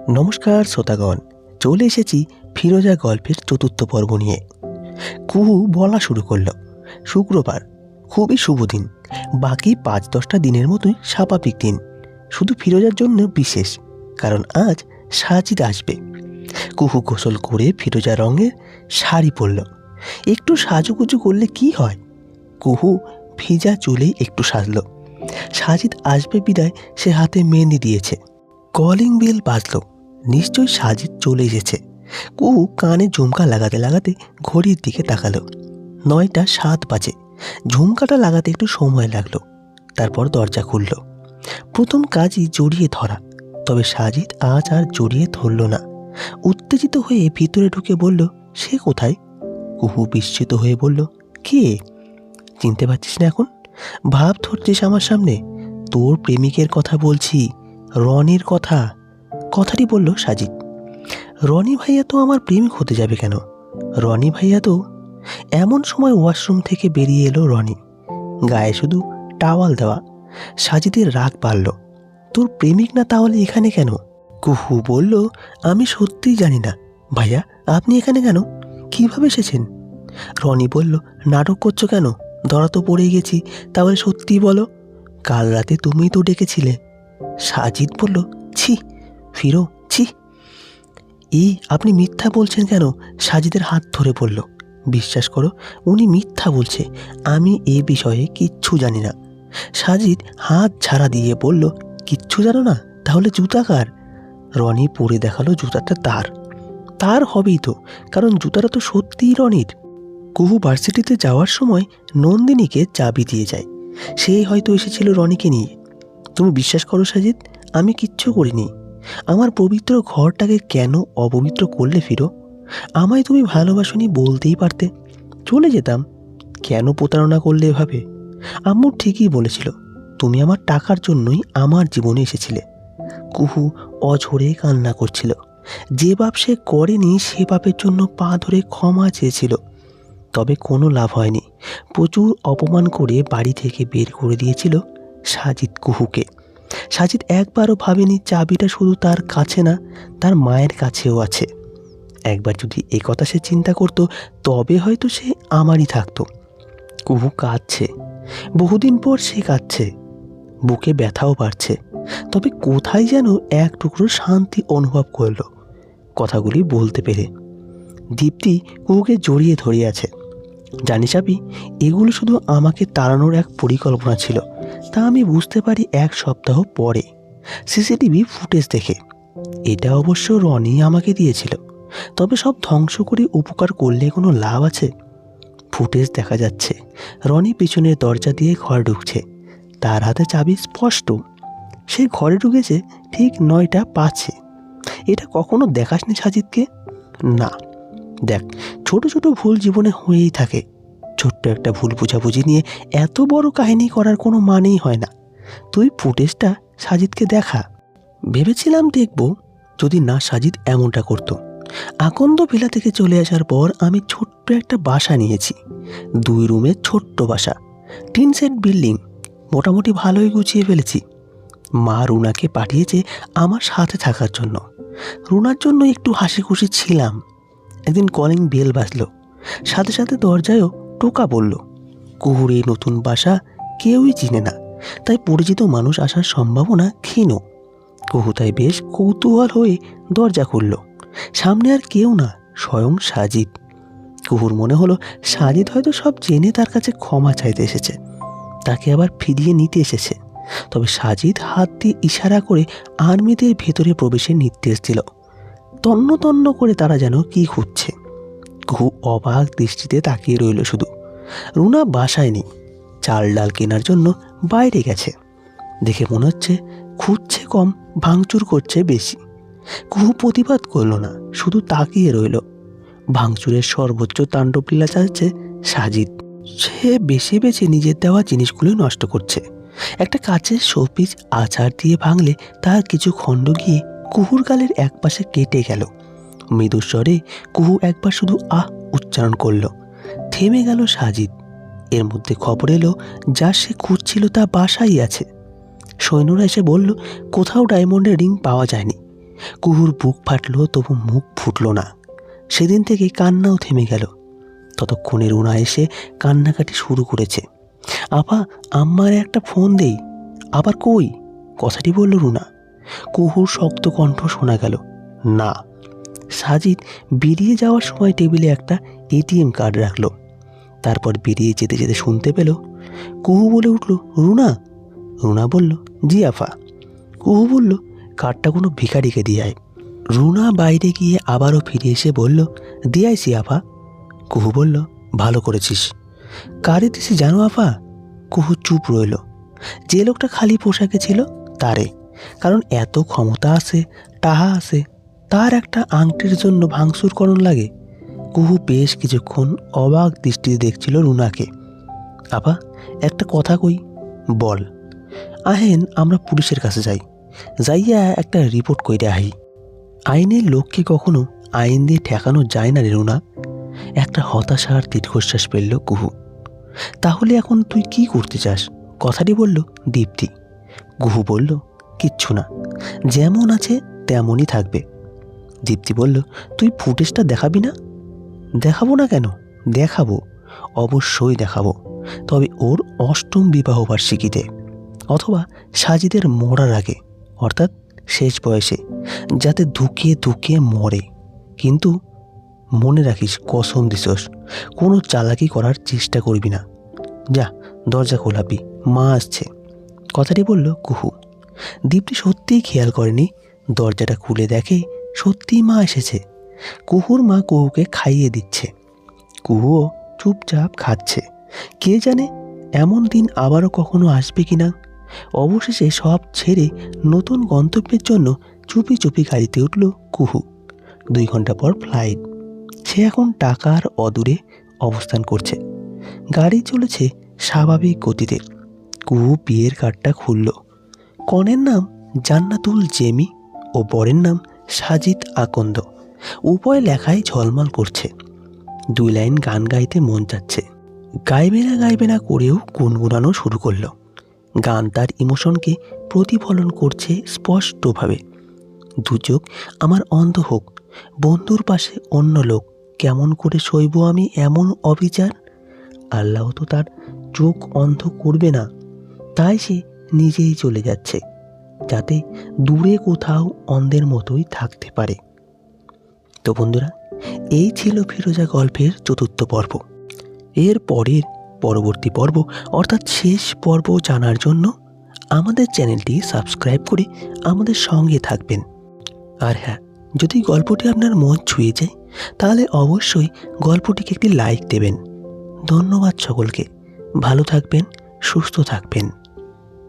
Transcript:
নমস্কার শ্রোতাগণ, চলে এসেছি ফিরোজা গল্পের চতুর্থ পর্ব নিয়ে। কুহু বলা শুরু করল। শুক্রবার, খুবই শুভ দিন। বাকি ৫-১০টা দিনের মতোই স্বাভাবিক দিন, শুধু ফিরোজার জন্য বিশেষ, কারণ আজ সাজিদ আসবে। কুহু গোসল করে ফিরোজা রঙের শাড়ি পরল। একটু সাজুগুজু করলে কি হয়? কুহু ভিজা চুলেই একটু সাজল। সাজিদ আসবে বিদায় সে হাতে মেহেন্দি দিয়েছে। কলিং বেল বাজল, নিশ্চয়ই সাজিদ চলে এসেছে। কুহু কানে ঝুমকা লাগাতে লাগাতে ঘড়ির দিকে তাকালো। ৯টা ৭ বাজে। ঝুমকাটা লাগাতে একটু সময় লাগলো, তারপর দরজা খুলল। প্রথম কাজই জড়িয়ে ধরা, তবে সাজিদ আজ আর জড়িয়ে ধরল না। উত্তেজিত হয়ে ভিতরে ঢুকে বলল, সে কোথায়? কুহু বিস্মিত হয়ে বলল, কে? চিনতে পারছিস না এখন? ভাব ধরছিস আমার সামনে? তোর প্রেমিকের কথা বলছি, রনির কথা। কথাটি বলল সাজিদ। রনি ভাইয়া তো আমার প্রেমিক হতে যাবে কেন? রনি ভাইয়া তো... এমন সময় ওয়াশরুম থেকে বেরিয়ে এলো রনি, গায়ে শুধু টাওয়াল দেওয়া। সাজিদের রাগ বাড়ল। তোর প্রেমিক না তাহলে এখানে কেন? কুহু বলল, আমি সত্যিই জানি না ভাইয়া, আপনি এখানে কেন? কিভাবে এসেছেন? রনি বলল, নাটক করছো কেন? ধরা তো পড়ে গেছি, তাহলে সত্যিই বলো। কাল রাতে তুমিই তো ডেকেছিলে। সাজিদ বলল, ছি ফিরো, ছি। এই আপনি মিথ্যা বলছেন কেন? সাজিদের হাত ধরে বলল, বিশ্বাস করো উনি মিথ্যা বলছে, আমি এ বিষয়ে কিচ্ছু জানি না। সাজিদ হাত ঝাড়া দিয়ে বলল, কিচ্ছু জানো না? তাহলে জুতা কার? রনি পরে দেখালো জুতাটা তার হবেই তো, কারণ জুতাটা তো সত্যিই রনির। কুহু ভার্সিটিতে যাওয়ার সময় নন্দিনীকে চাবি দিয়ে যায়, সেই হয়তো এসেছিল রনিকে নিয়ে। তুমি বিশ্বাস করো সাজিদ, আমি কিচ্ছু করিনি। আমার পবিত্র ঘরটাকে কেন অপবিত্র করলে ফিরো? আমায় তুমি ভালোবাসোনি বলতেই পারতে, চলে যেতাম। কেন প্রতারণা করলে এভাবে? আম্মু ঠিকই বলেছিল, তুমি আমার টাকার জন্যই আমার জীবনে এসেছিলে। কুহু অঝরে কান্না করছিল। যে পাপ সে করেনি সে পাপের জন্য পা ধরে ক্ষমা চেয়েছিল, তবে কোনো লাভ হয়নি। প্রচুর অপমান করে বাড়ি থেকে বের করে দিয়েছিল সাজিদ কুহুকে। সাজিদ একবারও ভাবেনি চাবিটা শুধু তার কাছে না, তার মায়ের কাছেও আছে। একবার যদি এ কথা সে চিন্তা করত, তবে হয়তো সে আমারই থাকতো। কুহু কাঁদছে, বহুদিন পর সে কাঁদছে। বুকে ব্যথাও বাড়ছে, তবে কোথায় যেন এক টুকরো শান্তি অনুভব করল কথাগুলি বলতে পেরে। দীপ্তি কুহুকে জড়িয়ে ধরিয়ে আছে। জানিস আবি, এগুলো শুধু আমাকে তাড়ানোর এক পরিকল্পনা ছিল, তা আমি বুঝতে পারি ১ সপ্তাহ পরে, সিসিটিভি ফুটেজ দেখে। এটা অবশ্য রনি আমাকে দিয়েছিল, তবে সব ধ্বংস করে উপকার করলে কোনো লাভ আছে? ফুটেজ দেখা যাচ্ছে রনি পিছনের দরজা দিয়ে ঘরে ঢুকছে, তার হাতে চাবি স্পষ্ট। সে ঘরে ঢুকেছে ঠিক ৯টা ৫-এ। এটা কখনো দেখাসনি সাজিদকে? না। দেখ, ছোট ছোট ভুল জীবনে হয়েই থাকে। ছোট্ট একটা ভুল বোঝাবুঝি নিয়ে এত বড় কাহিনী করার কোনো মানেই হয় না। তুই ফুটেজটা সাজিদকে দেখা। ভেবেছিলাম দেখব, যদি না সাজিদ এমনটা করতো। আকন্দ ভিলা থেকে চলে আসার পর আমি ছোট্ট একটা বাসা নিয়েছি, ২ রুমের ছোট্ট বাসা, টিন সেট বিল্ডিং। মোটামুটি ভালোই গুছিয়ে ফেলেছি। মা রুনাকে পাঠিয়েছে আমার সাথে থাকার জন্য। রুনার জন্য একটু হাসি খুশি ছিলাম। একদিন কলিং বেল বাজলো, সাথে সাথে দরজায়ও টোকা পড়ল। কুহুর এই নতুন বাসা কেউই চিনে না, তাই পরিচিত মানুষ আসার সম্ভাবনা ক্ষীণ। কুহু তাই বেশ কৌতূহল হয়ে দরজা খুলল। সামনে আর কেউ না, স্বয়ং সাজিদ। কুহুর মনে হলো সাজিদ হয়তো সব জেনে তার কাছে ক্ষমা চাইতে এসেছে, তাকে আবার ফিরিয়ে নিতে এসেছে। তবে সাজিদ হাত দিয়ে ইশারা করে আর্মিদের ভেতরে প্রবেশের নির্দেশ দিল। তন্ন তন্ন করে তারা যেন কি খুঁজছে। কুহু অবাক দৃষ্টিতে তাকিয়ে রইল শুধু। রুনা বাসায় নেই, চাল ডাল কেনার জন্য বাইরে গেছে। দেখে মনে হচ্ছে খুঁজছে কম, ভাঙচুর করছে বেশি। কুহু প্রতিবাদ করল না, শুধু তাকিয়ে রইল। ভাঙচুরের সর্বোচ্চ তাণ্ডবলীলা চালাচ্ছে সাজিদ। সে বেছে বেছে নিজের দেওয়া জিনিসগুলো নষ্ট করছে। একটা কাচের শোপিস আচার দিয়ে ভাঙলে তার কিছু খণ্ড গিয়ে কুহুর গালের একপাশে কেটে গেল। মৃদুস্বরে কুহু একবার শুধু আহ উচ্চারণ করল। থেমে গেল সাজিদ। এর মধ্যে খবর এলো যা সে খুঁজছিল তা বাসাই আছে। সৈন্যরা এসে বলল, কোথাও ডায়মন্ডের রিং পাওয়া যায়নি, কুহুর বুক ফাটলো, তবু মুখ ফুটল না। সেদিন থেকে কান্নাও থেমে গেল। ততক্ষণে রুনা এসে কান্নাকাটি শুরু করেছে। আপা, আম্মার একটা ফোন দেই। আবার কই? কথাটি বলল রুনা। কুহুর শক্ত কণ্ঠ শোনা গেল, না। সাজিদ বেরিয়ে যাওয়ার সময় টেবিলে একটা এটিএম কার্ড রাখলো। তারপর বেরিয়ে যেতে যেতে শুনতে পেল, কুহু বলে উঠল, রুনা। রুনা বলল, জি আফা। কুহু বলল, কার্ডটা কোনো ভিখারিকে দিয়ে আয়। রুনা বাইরে গিয়ে আবারও ফিরে এসে বলল, দিয়ে আইসি আফা। কুহু বলল, ভালো করেছিস। কারে দিছি জানো আফা? কুহু চুপ রইল। যে লোকটা খালি পোশাকে ছিল তারে। কারণ এত ক্ষমতা আছে, টাহা আছে, তার একটা আংটির জন্য ভাঙচুরকরণ লাগে। কুহু বেশ কিছুক্ষণ অবাক দৃষ্টিতে দেখছিল রুনাকে। আপা, একটা কথা কই। বল। আহেন আমরা পুলিশের কাছে যাই, যাইয়া একটা রিপোর্ট কইরা আহি। আইনের লোককে কখনো আইন দিয়ে ঠেকানো যায় না রে রুনা। একটা হতাশার দীর্ঘশ্বাস ফেলল কুহু। তাহলে এখন তুই কি করতে চাস? কথাটি বলল দীপ্তি। কুহু বলল, কিচ্ছু না, যেমন আছে তেমনই থাকবে। দীপ্তি বলল, তুই ফুটেজটা দেখাবি না? দেখাবো না কেন? দেখাবো, অবশ্যই দেখাবো। তবে ওর অষ্টম বিবাহ বার্ষিকীতে, অথবা সাজিদের মরার আগে, অর্থাৎ শেষ বয়সে, যাতে ধুকে ধুকে মরে। কিন্তু মনে রাখিস, কসম দিছস, কোনো চালাকি করার চেষ্টা করবি না। যা, দরজা খোলাবি, মা আসছে। কথাটি বলল কুহু। দীপ্তি সত্যিই খেয়াল করেনি। দরজাটা খুলে দেখে সত্যিই মা এসেছে। কুহুর মা কুহুকে খাইয়ে দিচ্ছে। কুহুও চুপচাপ খাচ্ছে। কে জানে এমন দিন আবারও কখনো আসবে কিনা। অবশেষে সব ছেড়ে নতুন গন্তব্যের জন্য চুপি চুপি গাড়িতে উঠল কুহু। 2 ঘন্টা পর ফ্লাইট। সে এখন ঢাকার অদূরে অবস্থান করছে। গাড়ি চলেছে স্বাভাবিক গতিতে। কুহু বিয়ের কার্ডটা খুলল। কনের নাম জান্নাতুল জেমি ও বরের নাম সাজিদ আকন্দ। উভয় লেখায় ঝলমল করছে। 2 লাইন গান গাইতে মন চাচ্ছে। গাইবে না করেও গুনগুনানো শুরু করলো। গান তার ইমোশনকে প্রতিফলন করছে স্পষ্টভাবে। 2 চোখ আমার অন্ধ হোক, বন্ধুর পাশে অন্য লোক, কেমন করে সইব আমি এমন অবিচার। আল্লাহ তো তার চোখ অন্ধ করবে না, তাই সে নিজেই চলে যাচ্ছে, যাতে দূরে কোথাও অন্ধের মতোই থাকতে পারে। তো বন্ধুরা, এই ছিল ফিরোজা গল্পের 4র্থ পর্ব। এর পরবর্তী পর্ব অর্থাৎ শেষ পর্ব জানার জন্য আমাদের চ্যানেলটি সাবস্ক্রাইব করে আমাদের সঙ্গে থাকবেন। আর হ্যাঁ, যদি গল্পটি আপনার মন ছুঁয়ে যায় তাহলে অবশ্যই গল্পটিকে একটি লাইক দেবেন। ধন্যবাদ সকলকে। ভালো থাকবেন, সুস্থ থাকবেন।